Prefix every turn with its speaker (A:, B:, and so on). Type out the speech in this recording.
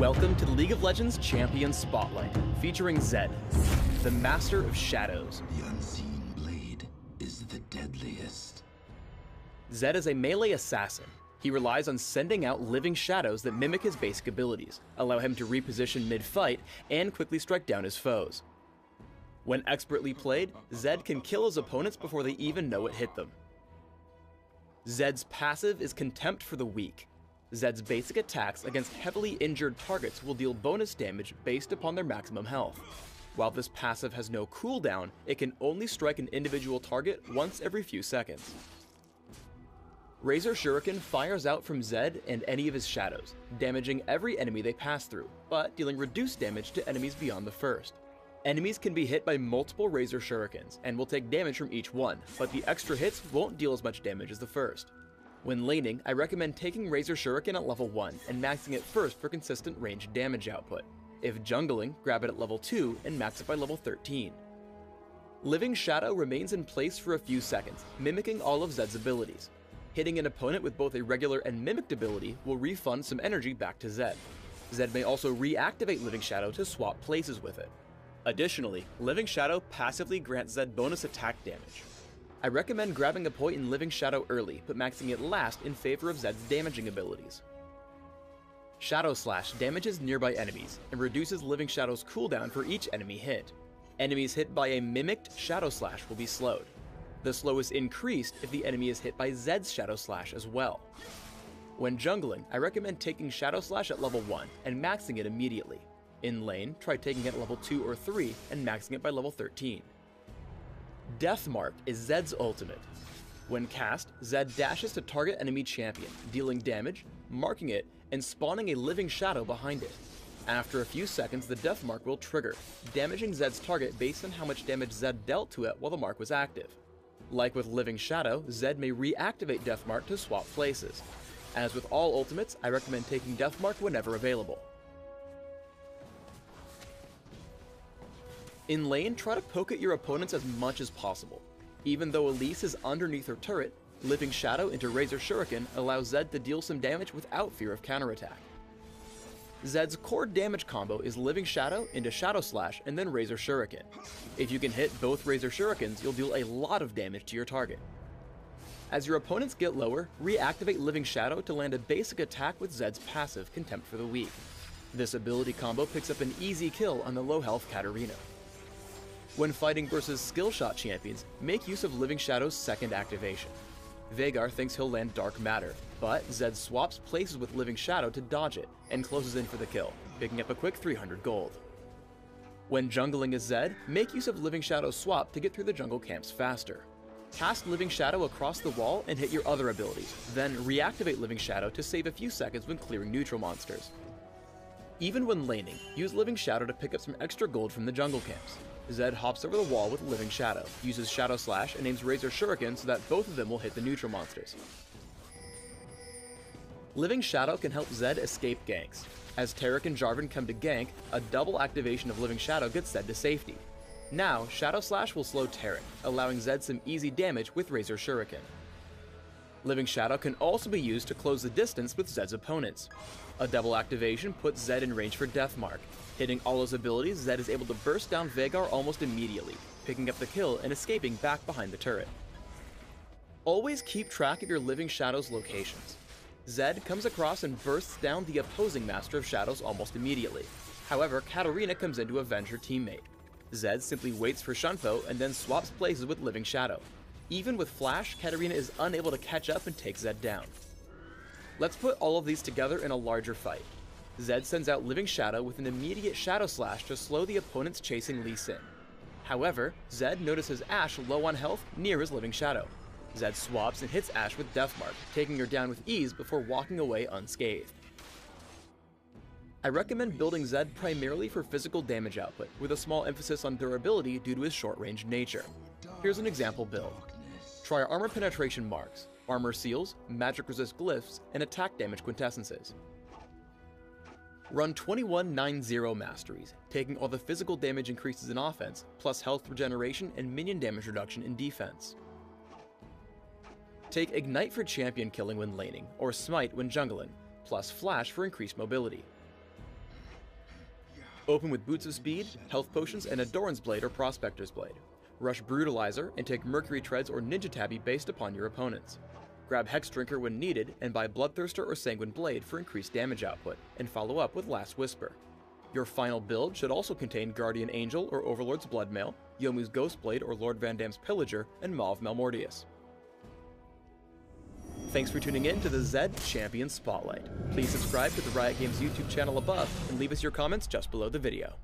A: Welcome to the League of Legends Champion Spotlight, featuring Zed, the Master of Shadows.
B: The unseen blade is the deadliest.
A: Zed is a melee assassin. He relies on sending out living shadows that mimic his basic abilities, allow him to reposition mid-fight, and quickly strike down his foes. When expertly played, Zed can kill his opponents before they even know it hit them. Zed's passive is Contempt for the Weak. Zed's basic attacks against heavily injured targets will deal bonus damage based upon their maximum health. While this passive has no cooldown, it can only strike an individual target once every few seconds. Razor Shuriken fires out from Zed and any of his shadows, damaging every enemy they pass through, but dealing reduced damage to enemies beyond the first. Enemies can be hit by multiple Razor Shurikens and will take damage from each one, but the extra hits won't deal as much damage as the first. When laning, I recommend taking Razor Shuriken at level 1 and maxing it first for consistent ranged damage output. If jungling, grab it at level 2 and max it by level 13. Living Shadow remains in place for a few seconds, mimicking all of Zed's abilities. Hitting an opponent with both a regular and mimicked ability will refund some energy back to Zed. Zed may also reactivate Living Shadow to swap places with it. Additionally, Living Shadow passively grants Zed bonus attack damage. I recommend grabbing a point in Living Shadow early, but maxing it last in favor of Zed's damaging abilities. Shadow Slash damages nearby enemies, and reduces Living Shadow's cooldown for each enemy hit. Enemies hit by a mimicked Shadow Slash will be slowed. The slow is increased if the enemy is hit by Zed's Shadow Slash as well. When jungling, I recommend taking Shadow Slash at level 1 and maxing it immediately. In lane, try taking it at level 2 or 3 and maxing it by level 13. Death Mark is Zed's ultimate. When cast, Zed dashes to target enemy champion, dealing damage, marking it, and spawning a living shadow behind it. After a few seconds, the Death Mark will trigger, damaging Zed's target based on how much damage Zed dealt to it while the mark was active. Like with Living Shadow, Zed may reactivate Death Mark to swap places. As with all ultimates, I recommend taking Death Mark whenever available. In lane, try to poke at your opponents as much as possible. Even though Elise is underneath her turret, Living Shadow into Razor Shuriken allows Zed to deal some damage without fear of counterattack. Zed's core damage combo is Living Shadow into Shadow Slash and then Razor Shuriken. If you can hit both Razor Shurikens, you'll deal a lot of damage to your target. As your opponents get lower, reactivate Living Shadow to land a basic attack with Zed's passive, Contempt for the Weak. This ability combo picks up an easy kill on the low health Katarina. When fighting versus skill shot champions, make use of Living Shadow's second activation. Veigar thinks he'll land Dark Matter, but Zed swaps places with Living Shadow to dodge it and closes in for the kill, picking up a quick 300 gold. When jungling as Zed, make use of Living Shadow's swap to get through the jungle camps faster. Cast Living Shadow across the wall and hit your other abilities, then reactivate Living Shadow to save a few seconds when clearing neutral monsters. Even when laning, use Living Shadow to pick up some extra gold from the jungle camps. Zed hops over the wall with Living Shadow, uses Shadow Slash, and aims Razor Shuriken so that both of them will hit the neutral monsters. Living Shadow can help Zed escape ganks. As Taric and Jarvan come to gank, a double activation of Living Shadow gets Zed to safety. Now, Shadow Slash will slow Taric, allowing Zed some easy damage with Razor Shuriken. Living Shadow can also be used to close the distance with Zed's opponents. A double activation puts Zed in range for Death Mark. Hitting all his abilities, Zed is able to burst down Veigar almost immediately, picking up the kill and escaping back behind the turret. Always keep track of your Living Shadow's locations. Zed comes across and bursts down the opposing Master of Shadows almost immediately. However, Katarina comes in to avenge her teammate. Zed simply waits for Shunpo and then swaps places with Living Shadow. Even with Flash, Katarina is unable to catch up and take Zed down. Let's put all of these together in a larger fight. Zed sends out Living Shadow with an immediate Shadow Slash to slow the opponents chasing Lee Sin. However, Zed notices Ashe low on health near his Living Shadow. Zed swaps and hits Ashe with Death Mark, taking her down with ease before walking away unscathed. I recommend building Zed primarily for physical damage output, with a small emphasis on durability due to his short-range nature. Here's an example build. Try Armor Penetration Marks, Armor Seals, Magic Resist Glyphs, and Attack Damage Quintessences. Run 21-9-0 Masteries, taking all the physical damage increases in offense, plus health regeneration and minion damage reduction in defense. Take Ignite for champion killing when laning, or Smite when jungling, plus Flash for increased mobility. Open with Boots of Speed, Health Potions, and a Doran's Blade or Prospector's Blade. Rush Brutalizer and take Mercury Treads or Ninja Tabby based upon your opponents. Grab Hex Drinker when needed, and buy Bloodthirster or Sanguine Blade for increased damage output, and follow up with Last Whisper. Your final build should also contain Guardian Angel or Overlord's Bloodmail, Yomu's Ghostblade or Lord Van Dam's Pillager, and Maw of Malmortius. Thanks for tuning in to the Zed Champion Spotlight. Please subscribe to the Riot Games YouTube channel above, and leave us your comments just below the video.